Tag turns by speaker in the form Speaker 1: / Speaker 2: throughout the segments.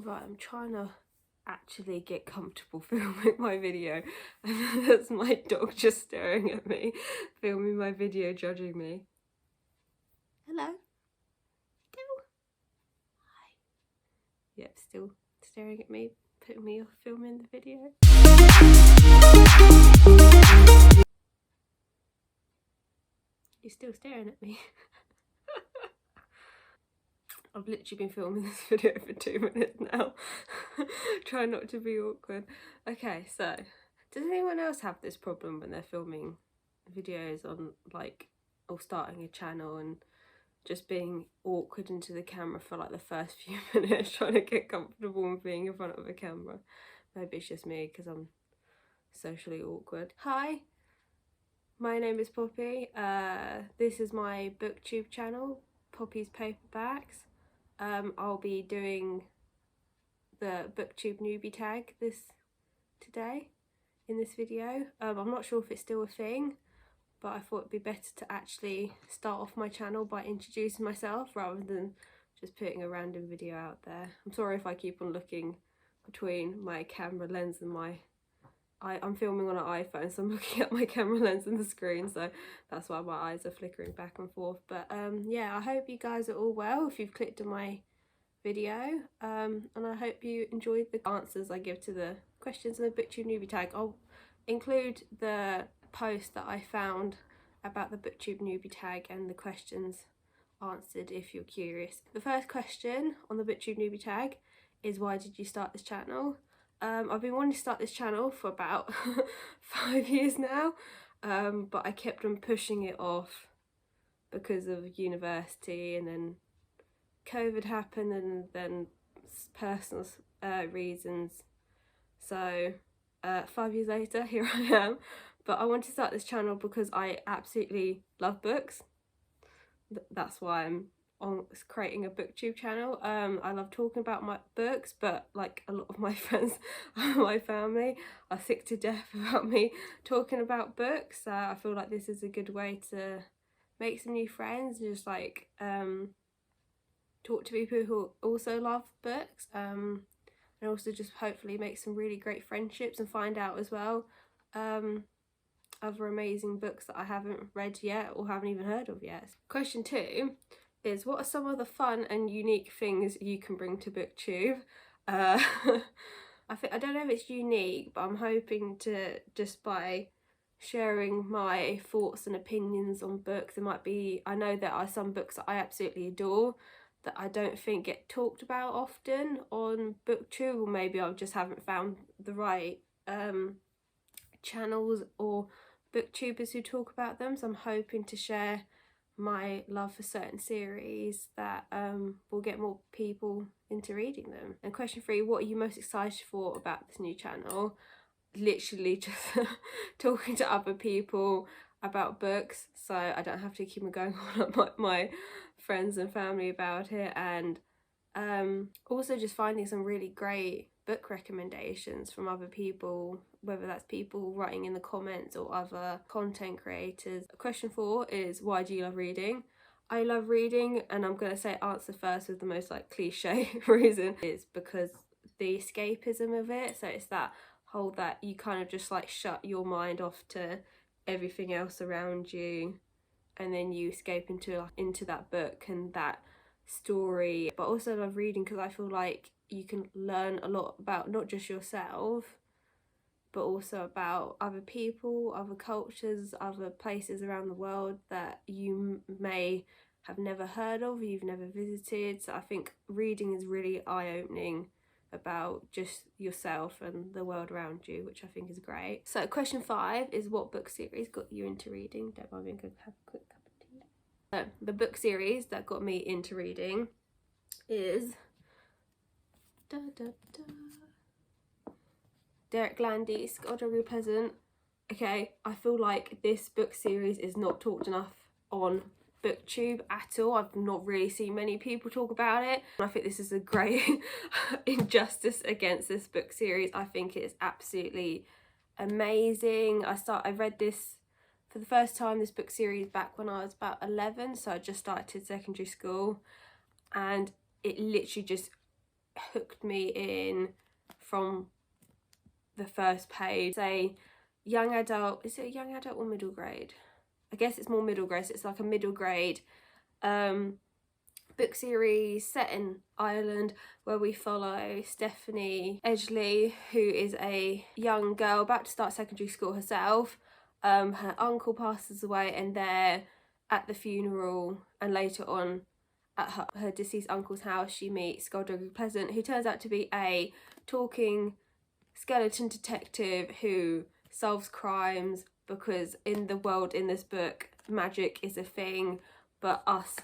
Speaker 1: Right, I'm trying to actually get comfortable filming my video, and that's my dog just staring at me, filming my video, judging me. Hello. Still. Hi. Yep, still staring at me, putting me off filming the video. You're still staring at me. I've literally been filming this video for 2 minutes now. Try not to be awkward. Okay, so does anyone else have this problem when they're filming videos on, like, or starting a channel and just being awkward into the camera for like the first few minutes, trying to get comfortable and being in front of a camera? Maybe it's just me because I'm socially awkward. Hi, my name is Poppy. This is my booktube channel, Poppy's Paperbacks. I'll be doing the Booktube Newbie Tag today in this video. I'm not sure if it's still a thing, but I thought it'd be better to actually start off my channel by introducing myself rather than just putting a random video out there. I'm sorry if I keep on looking between my camera lens and I'm filming on an iPhone, so I'm looking at my camera lens and the screen, so that's why my eyes are flickering back and forth. But yeah, I hope you guys are all well if you've clicked on my video, and I hope you enjoyed the answers I give to the questions in the Booktube Newbie Tag. I'll include the post that I found about the Booktube Newbie Tag and the questions answered if you're curious. The first question on the Booktube Newbie Tag is, why did you start this channel? I've been wanting to start this channel for about 5 years now, but I kept on pushing it off because of university, and then COVID happened, and then personal reasons. So 5 years later, here I am. But I want to start this channel because I absolutely love books. That's why I'm creating a booktube channel. I love talking about my books, but like a lot of my friends and my family are sick to death about me talking about books. So I feel like this is a good way to make some new friends and just like talk to people who also love books, and also just hopefully make some really great friendships and find out as well other amazing books that I haven't read yet or haven't even heard of yet. Question 2 is, what are some of the fun and unique things you can bring to booktube? I don't know if it's unique, but I'm hoping to, just by sharing my thoughts and opinions on books, I know there are some books that I absolutely adore that I don't think get talked about often on booktube, or maybe I just haven't found the right channels or booktubers who talk about them. So I'm hoping to share my love for certain series that will get more people into reading them. And question 3, what are you most excited for about this new channel? Literally just talking to other people about books, so I don't have to keep on going on at my friends and family about it, and also just finding some really great book recommendations from other people, whether that's people writing in the comments or other content creators. Question 4 is, why do you love reading? I love reading, and I'm gonna say answer first with the most like cliche reason, is because the escapism of it. So it's that whole that you kind of just like shut your mind off to everything else around you, and then you escape into that book and that story. But also I love reading because I feel like you can learn a lot about not just yourself, but also about other people, other cultures, other places around the world that you may have never heard of, you've never visited. So I think reading is really eye-opening about just yourself and the world around you, which I think is great. So question 5 is, what book series got you into reading? Don't mind me, I'm going to have a quick cup of tea. So the book series that got me into reading is Derek Landy's God Real Pleasant. Okay, I feel like this book series is not talked enough on booktube at all. I've not really seen many people talk about it. I think this is a great injustice against this book series. I think it's absolutely amazing. I read this for the first time, this book series, back when I was about 11, so I just started secondary school, and it literally just hooked me in from the first page. Say young adult, is it a young adult or middle grade? I guess it's more middle grade, so it's like a middle grade book series set in Ireland, where we follow Stephanie Edgley, who is a young girl about to start secondary school herself. Her uncle passes away, and they're at the funeral, and later on at her deceased uncle's house she meets Skullduggery Pleasant, who turns out to be a talking skeleton detective who solves crimes, because in the world in this book magic is a thing, but us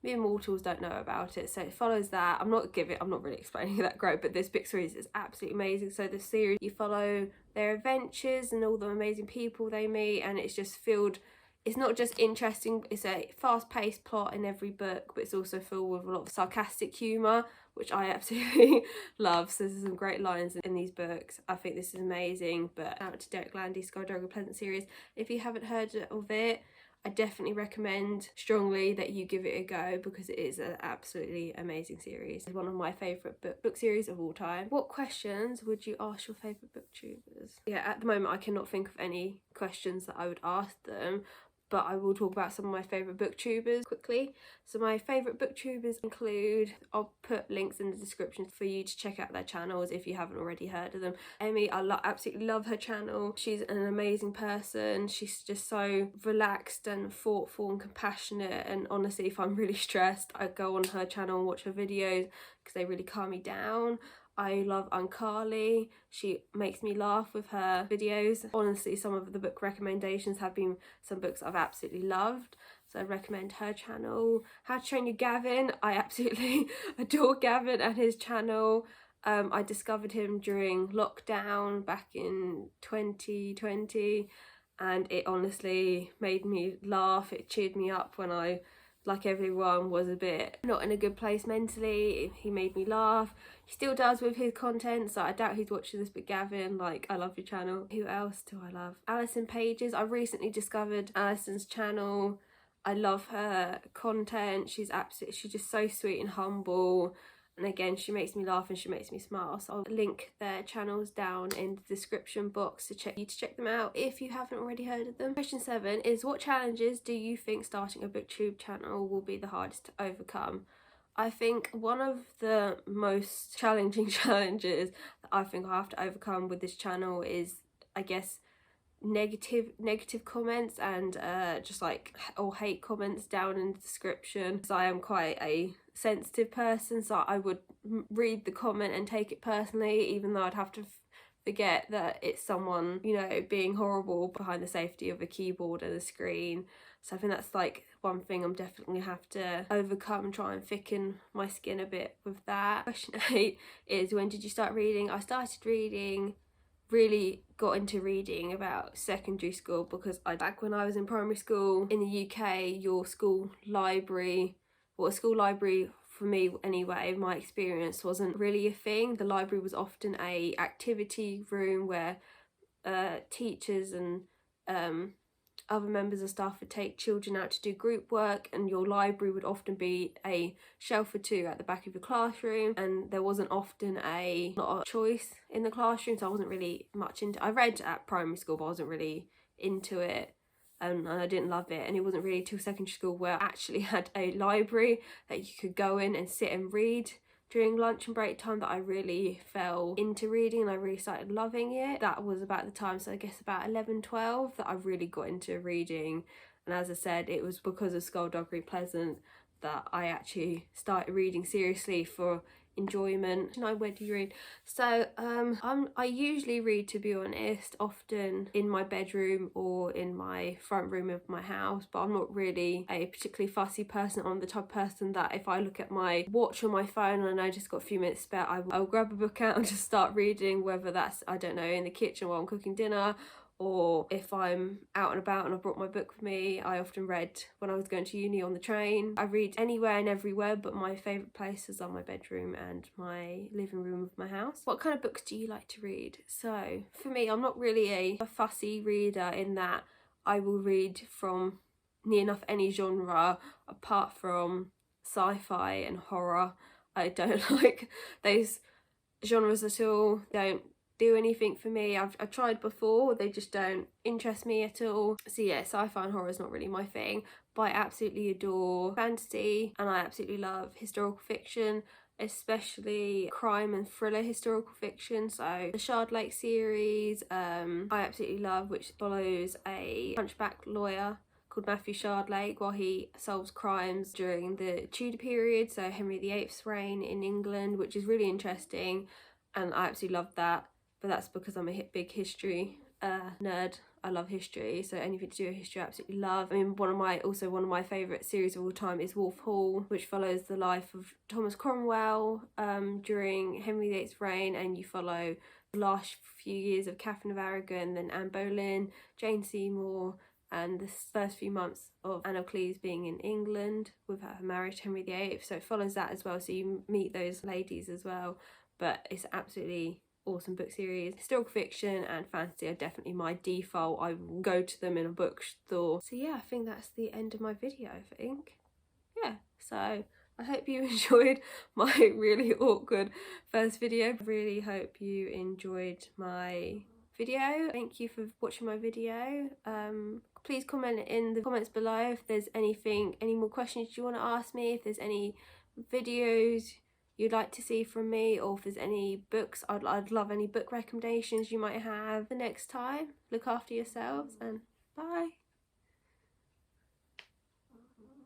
Speaker 1: mere mortals don't know about it. So it follows that. I'm not really explaining that great, but this book series is absolutely amazing. So the series, you follow their adventures and all the amazing people they meet, and it's just filled, it's not just interesting, it's a fast-paced plot in every book, but it's also filled with a lot of sarcastic humour, which I absolutely love. So there's some great lines in these books. I think this is amazing. But out to Derek Landy's Skullduggery Pleasant series. If you haven't heard of it, I definitely recommend strongly that you give it a go, because it is an absolutely amazing series. It's one of my favourite book series of all time. What questions would you ask your favourite booktubers? Yeah, at the moment I cannot think of any questions that I would ask them, but I will talk about some of my favourite booktubers quickly. So my favourite booktubers include, I'll put links in the description for you to check out their channels if you haven't already heard of them. Emmy, I absolutely love her channel. She's an amazing person. She's just so relaxed and thoughtful and compassionate, and honestly, if I'm really stressed, I go on her channel and watch her videos because they really calm me down. I love Uncarly. She makes me laugh with her videos. Honestly, some of the book recommendations have been some books I've absolutely loved, so I recommend her channel. How to Train Your Gavin, I absolutely adore Gavin and his channel. I discovered him during lockdown back in 2020, and it honestly made me laugh. It cheered me up when I, like everyone, was a bit not in a good place mentally. He made me laugh. He still does with his content, so I doubt he's watching this, but Gavin, like, I love your channel. Who else do I love? Alison Pages. I recently discovered Alison's channel. I love her content. She's just so sweet and humble. And again, she makes me laugh and she makes me smile. So I'll link their channels down in the description box to check them out if you haven't already heard of them. Question 7 is, what challenges do you think starting a booktube channel will be the hardest to overcome? I think one of the most challenging challenges that I think I have to overcome with this channel is, I guess, negative comments and just like or hate comments down in the description. So I am quite a sensitive person, so I would read the comment and take it personally, even though I'd have to forget that it's someone, you know, being horrible behind the safety of a keyboard and a screen. So I think that's like one thing I'm definitely have to overcome and try and thicken my skin a bit with that. Question 8 is, when did you start reading? I started reading, really got into reading about secondary school, because back when I was in primary school in the UK, your school library, well, a school library for me anyway, my experience wasn't really a thing. The library was often a activity room where teachers and other members of staff would take children out to do group work, and your library would often be a shelf or two at the back of your classroom, and there wasn't often a lot of choice in the classroom, so I wasn't really much into. I read at primary school, but I wasn't really into it, and I didn't love it. And it wasn't really till secondary school where I actually had a library that you could go in and sit and read during lunch and break time that I really fell into reading, and I really started loving it. That was about the time, so I guess about 11, 12, that I really got into reading. And as I said, it was because of Skullduggery Pleasant that I actually started reading seriously for enjoyment. No, where do you read? So I usually read, to be honest, often in my bedroom or in my front room of my house, but I'm not really a particularly fussy person. I'm the type of person that if I look at my watch on my phone and I just got a few minutes spare, I'll grab a book out and just start reading, whether that's, I don't know, in the kitchen while I'm cooking dinner, or if I'm out and about and I've brought my book with me. I often read when I was going to uni on the train. I read anywhere and everywhere, but my favourite places are my bedroom and my living room of my house. What kind of books do you like to read? So for me, I'm not really a fussy reader in that I will read from near enough any genre apart from sci-fi and horror. I don't like those genres at all. Don't do anything for me. I've tried before, they just don't interest me at all. So yeah, sci-fi and horror is not really my thing, but I absolutely adore fantasy and I absolutely love historical fiction, especially crime and thriller historical fiction. So the Shard Lake series I absolutely love, which follows a hunchback lawyer called Matthew Shardlake while he solves crimes during the Tudor period, so Henry VIII's reign in England, which is really interesting, and I absolutely love that. But that's because I'm a big history nerd. I love history, so anything to do with history I absolutely love. I mean, one of my favourite series of all time is Wolf Hall, which follows the life of Thomas Cromwell during Henry VIII's reign, and you follow the last few years of Catherine of Aragon, then Anne Boleyn, Jane Seymour, and the first few months of Anne of Cleves being in England with her marriage to Henry VIII. So it follows that as well, so you meet those ladies as well. But it's absolutely awesome book series. Historical fiction and fantasy are definitely my default. I will go to them in a bookstore. So yeah, I think that's the end of my video, I think. Yeah, so I hope you enjoyed my really awkward first video. I really hope you enjoyed my video. Thank you for watching my video. Please comment in the comments below if there's any more questions you want to ask me, if there's any videos you'd like to see from me, or if there's any books. I'd love any book recommendations you might have. The next time, look after yourselves and bye.